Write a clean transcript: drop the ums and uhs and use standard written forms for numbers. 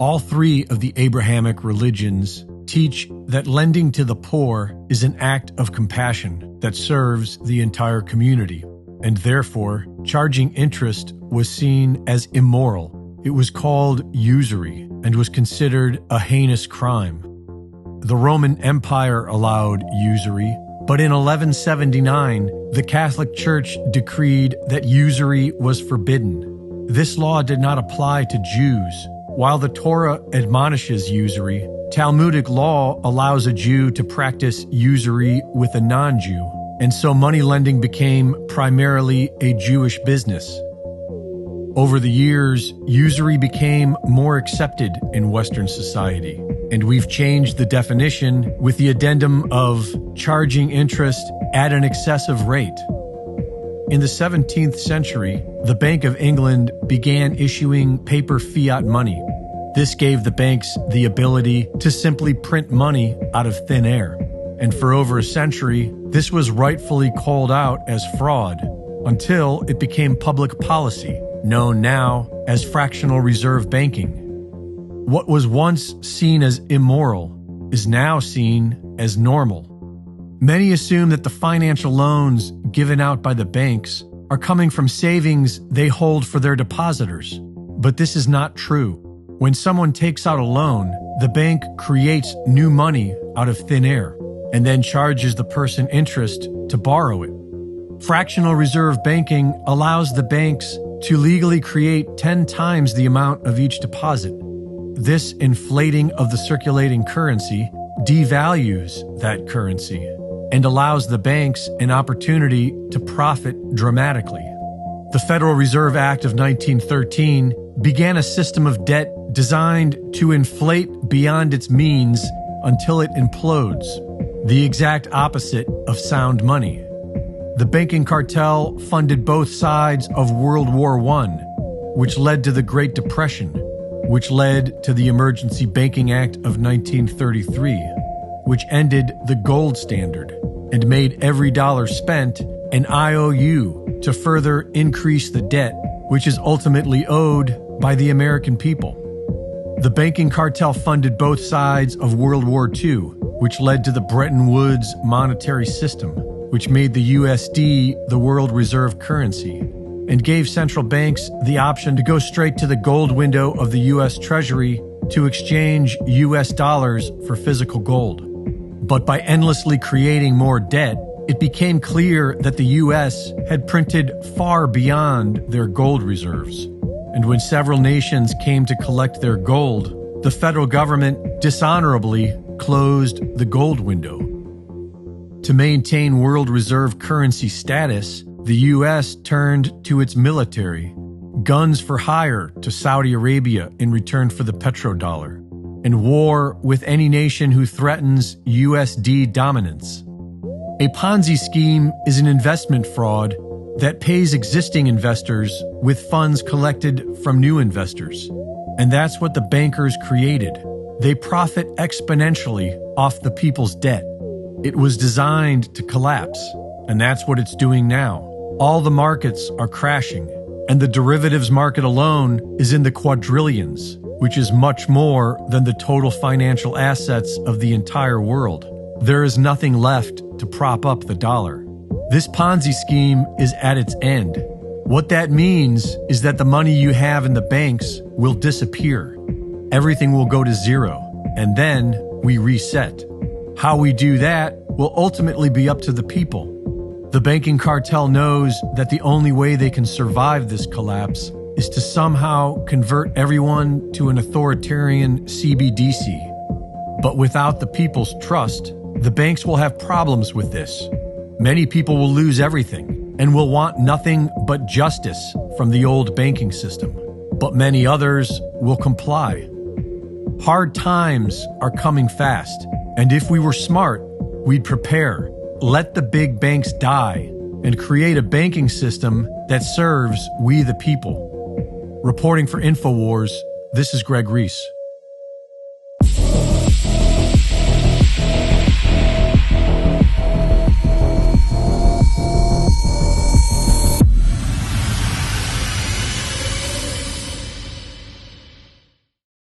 All three of the Abrahamic religions teach that lending to the poor is an act of compassion that serves the entire community, and therefore charging interest was seen as immoral. It was called usury and was considered a heinous crime. The Roman Empire allowed usury, but in 1179, the Catholic Church decreed that usury was forbidden. This law did not apply to Jews. While the Torah admonishes usury, Talmudic law allows a Jew to practice usury with a non-Jew, and so money lending became primarily a Jewish business. Over the years, usury became more accepted in Western society, and we've changed the definition with the addendum of charging interest at an excessive rate. In the 17th century, the Bank of England began issuing paper fiat money. This gave the banks the ability to simply print money out of thin air. And for over a century, this was rightfully called out as fraud until it became public policy, known now as fractional reserve banking. What was once seen as immoral is now seen as normal. Many assume that the financial loans given out by the banks are coming from savings they hold for their depositors. But this is not true. When someone takes out a loan, the bank creates new money out of thin air and then charges the person interest to borrow it. Fractional reserve banking allows the banks to legally create 10 times the amount of each deposit. This inflating of the circulating currency devalues that currency and allows the banks an opportunity to profit dramatically. The Federal Reserve Act of 1913 began a system of debt designed to inflate beyond its means until it implodes, the exact opposite of sound money. The banking cartel funded both sides of World War I, which led to the Great Depression, which led to the Emergency Banking Act of 1933, which ended the gold standard and made every dollar spent an IOU to further increase the debt, which is ultimately owed by the American people. The banking cartel funded both sides of World War II, which led to the Bretton Woods monetary system, which made the USD the world reserve currency, and gave central banks the option to go straight to the gold window of the US Treasury to exchange US dollars for physical gold. But by endlessly creating more debt, it became clear that the US had printed far beyond their gold reserves. And when several nations came to collect their gold, the federal government dishonorably closed the gold window. To maintain world reserve currency status, the US turned to its military, guns for hire to Saudi Arabia in return for the petrodollar, and war with any nation who threatens USD dominance. A Ponzi scheme is an investment fraud that pays existing investors with funds collected from new investors. And that's what the bankers created. They profit exponentially off the people's debt. It was designed to collapse, and that's what it's doing now. All the markets are crashing, and the derivatives market alone is in the quadrillions, which is much more than the total financial assets of the entire world. There is nothing left to prop up the dollar. This Ponzi scheme is at its end. What that means is that the money you have in the banks will disappear. Everything will go to zero, and then we reset. How we do that will ultimately be up to the people. The banking cartel knows that the only way they can survive this collapse is to somehow convert everyone to an authoritarian CBDC. But without the people's trust, the banks will have problems with this. Many people will lose everything and will want nothing but justice from the old banking system. But many others will comply. Hard times are coming fast, and if we were smart, we'd prepare, let the big banks die, and create a banking system that serves we the people. Reporting for InfoWars, this is Greg Reese.